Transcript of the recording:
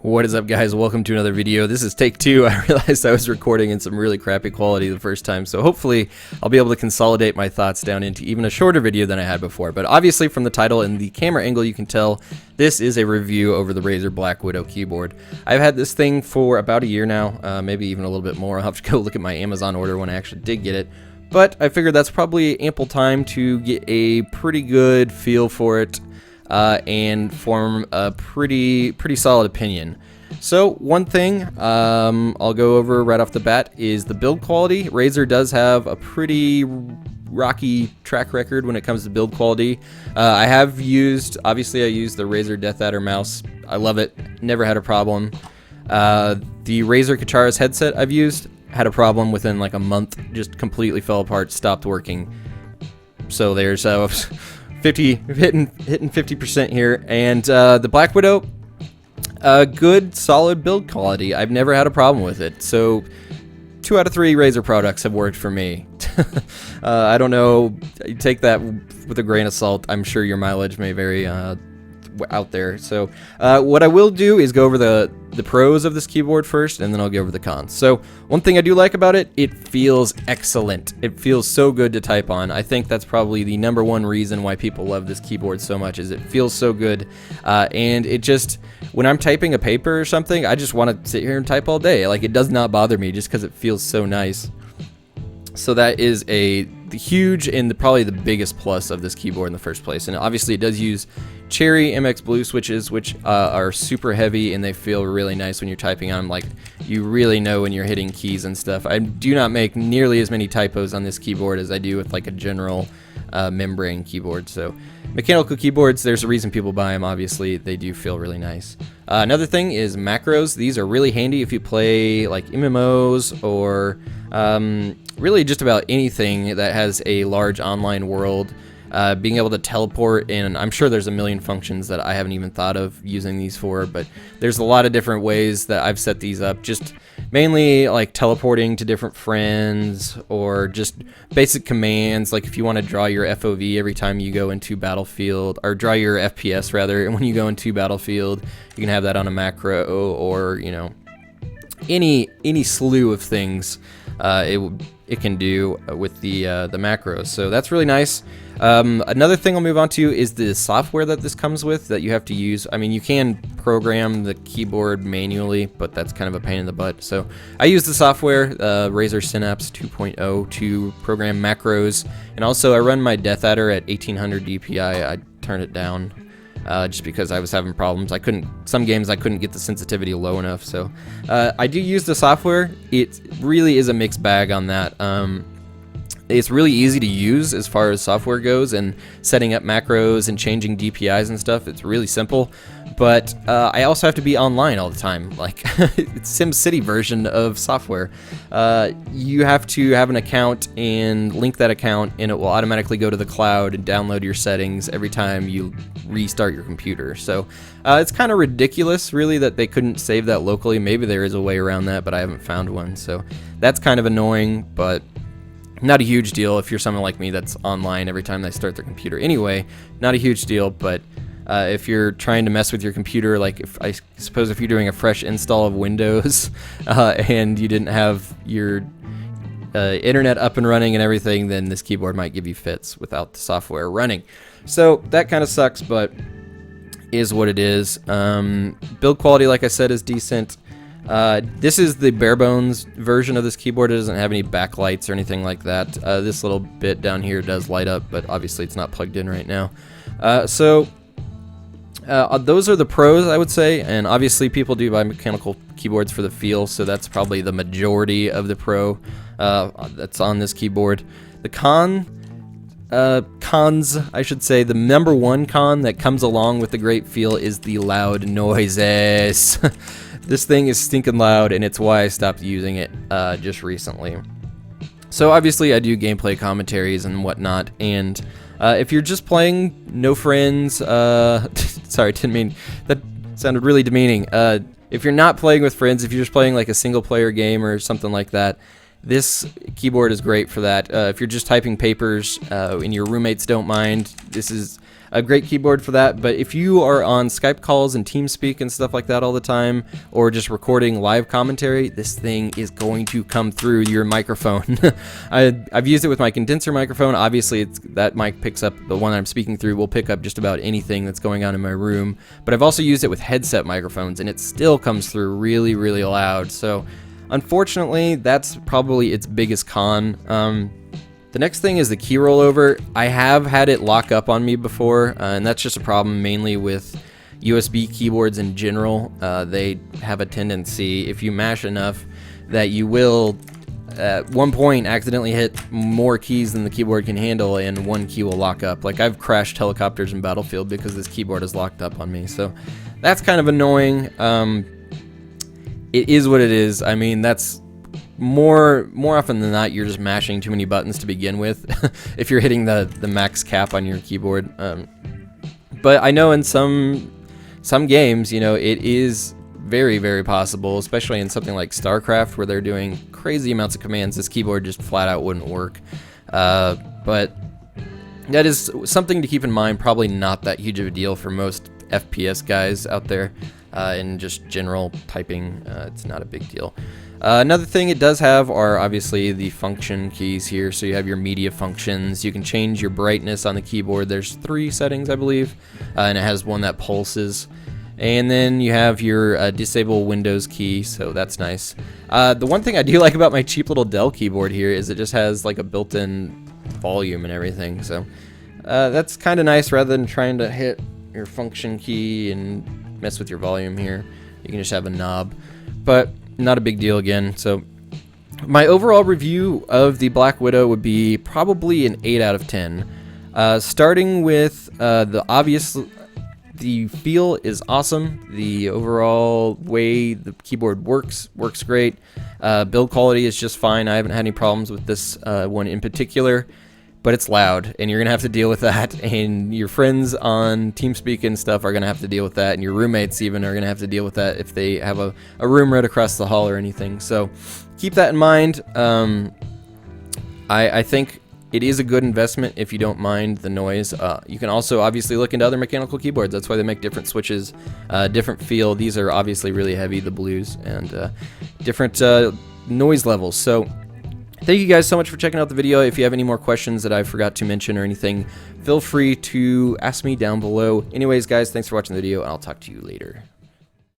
What is up, guys? Welcome to another video. This is take two. I realized I was recording in some really crappy quality the first time, so hopefully I'll be able to consolidate my thoughts down into even a shorter video than I had before. But obviously from the title and the camera angle you can tell this is a review over the Razer BlackWidow keyboard. I've had this thing for about a year now, maybe even a little bit more. I'll have to go look at my Amazon order when I actually did get it. But I figured that's probably ample time to get a pretty good feel for it. And form a pretty solid opinion. So one thing I'll go over right off the bat is the build quality. Razer does have a pretty rocky track record when it comes to build quality. Obviously I used the Razer Death Adder mouse. I love it, never had a problem. The Razer Kacharis headset I've used had a problem within like a month, just completely fell apart, stopped working. So there's hitting 50% here, and the BlackWidow, good solid build quality. I've never had a problem with it. So 2 out of 3 Razer products have worked for me. I don't know, you take that with a grain of salt. I'm sure your mileage may vary out there. So what I will do is go over the pros of this keyboard first, and then I'll go over the cons. So one thing I do like about it, it feels excellent. It feels so good to type on. I think that's probably the #1 reason why people love this keyboard so much, is it feels so good. And it just, when I'm typing a paper or something, I just want to sit here and type all day. Like, it does not bother me just because it feels so nice. So that is the huge and probably the biggest plus of this keyboard in the first place. And obviously it does use Cherry MX Blue switches, which are super heavy, and they feel really nice when you're typing on them. Like, you really know when you're hitting keys and stuff. I do not make nearly as many typos on this keyboard as I do with like a general membrane keyboard. So mechanical keyboards, there's a reason people buy them. Obviously they do feel really nice. Another thing is macros. These are really handy if you play like MMOs or really just about anything that has a large online world. Being able to teleport, and I'm sure there's a million functions that I haven't even thought of using these for, but there's a lot of different ways that I've set these up. Just mainly like teleporting to different friends, or just basic commands, like if you want to draw your FOV every time you go into Battlefield, or draw your FPS rather, and when you go into Battlefield, you can have that on a macro, or you know, any slew of things it can do with the macros. So that's really nice. Another thing I'll move on to is the software that this comes with that you have to use. I mean, you can program the keyboard manually, but that's kind of a pain in the butt. So I use the software, Razer Synapse 2.0, to program macros, and also I run my Death Adder at 1800 DPI. I turned it down just because I was having problems. Some games I couldn't get the sensitivity low enough. So I do use the software. It really is a mixed bag on that. It's really easy to use as far as software goes, and setting up macros and changing DPIs and stuff. It's really simple, but I also have to be online all the time. Like, it's SimCity version of software. You have to have an account and link that account, and it will automatically go to the cloud and download your settings every time you restart your computer. So it's kind of ridiculous, really, that they couldn't save that locally. Maybe there is a way around that, but I haven't found one. So that's kind of annoying, but not a huge deal if you're someone like me that's online every time they start their computer. Anyway, not a huge deal, but if you're trying to mess with your computer, like I suppose if you're doing a fresh install of Windows and you didn't have your internet up and running and everything, then this keyboard might give you fits without the software running. So that kind of sucks, but is what it is. Build quality, like I said, is decent. This is the bare bones version of this keyboard. It doesn't have any backlights or anything like that. This little bit down here does light up, but obviously it's not plugged in right now. So those are the pros, I would say, and obviously people do buy mechanical keyboards for the feel, so that's probably the majority of the pro that's on this keyboard. The cons, I should say, the #1 con that comes along with the great feel is the loud noises. This thing is stinking loud, and it's why I stopped using it just recently. So obviously I do gameplay commentaries and whatnot, and if you're just playing, no friends, sorry, didn't mean, that sounded really demeaning. If you're not playing with friends, if you're just playing like a single player game or something like that, this keyboard is great for that. If you're just typing papers and your roommates don't mind, this is a great keyboard for that. But if you are on Skype calls and TeamSpeak and stuff like that all the time, or just recording live commentary, this thing is going to come through your microphone. I've used it with my condenser microphone. Obviously, that mic picks up, the one I'm speaking through will pick up just about anything that's going on in my room. But I've also used it with headset microphones, and it still comes through really, really loud. So unfortunately, that's probably its biggest con. The next thing is the key rollover. I have had it lock up on me before, and that's just a problem mainly with USB keyboards in general. They have a tendency, if you mash enough, that you will at one point accidentally hit more keys than the keyboard can handle, and one key will lock up. Like, I've crashed helicopters in Battlefield because this keyboard is locked up on me, so that's kind of annoying. It is what it is. I mean, that's more often than not, you're just mashing too many buttons to begin with if you're hitting the max cap on your keyboard. But I know in some games, you know, it is very, very possible, especially in something like StarCraft where they're doing crazy amounts of commands. This keyboard just flat out wouldn't work. But that is something to keep in mind. Probably not that huge of a deal for most FPS guys out there. In just general typing, it's not a big deal. Another thing it does have are obviously the function keys here. So you have your media functions. You can change your brightness on the keyboard. There's 3 settings, I believe, and it has one that pulses. And then you have your disable Windows key, so that's nice. The one thing I do like about my cheap little Dell keyboard here is it just has like a built-in volume and everything. So that's kind of nice rather than trying to hit your function key and mess with your volume here. You can just have a knob, but not a big deal again. So my overall review of the Black Widow would be probably an 8 out of 10. Starting with the obvious, the feel is awesome. The overall way the keyboard works great. Build quality is just fine. I haven't had any problems with this one in particular. But it's loud, and you're going to have to deal with that, and your friends on TeamSpeak and stuff are going to have to deal with that, and your roommates even are going to have to deal with that if they have a room right across the hall or anything. So keep that in mind. I think it is a good investment if you don't mind the noise. You can also obviously look into other mechanical keyboards. That's why they make different switches, different feel. These are obviously really heavy, the blues, and different noise levels. So thank you guys so much for checking out the video. If you have any more questions that I forgot to mention or anything, feel free to ask me down below. Anyways, guys, thanks for watching the video, and I'll talk to you later.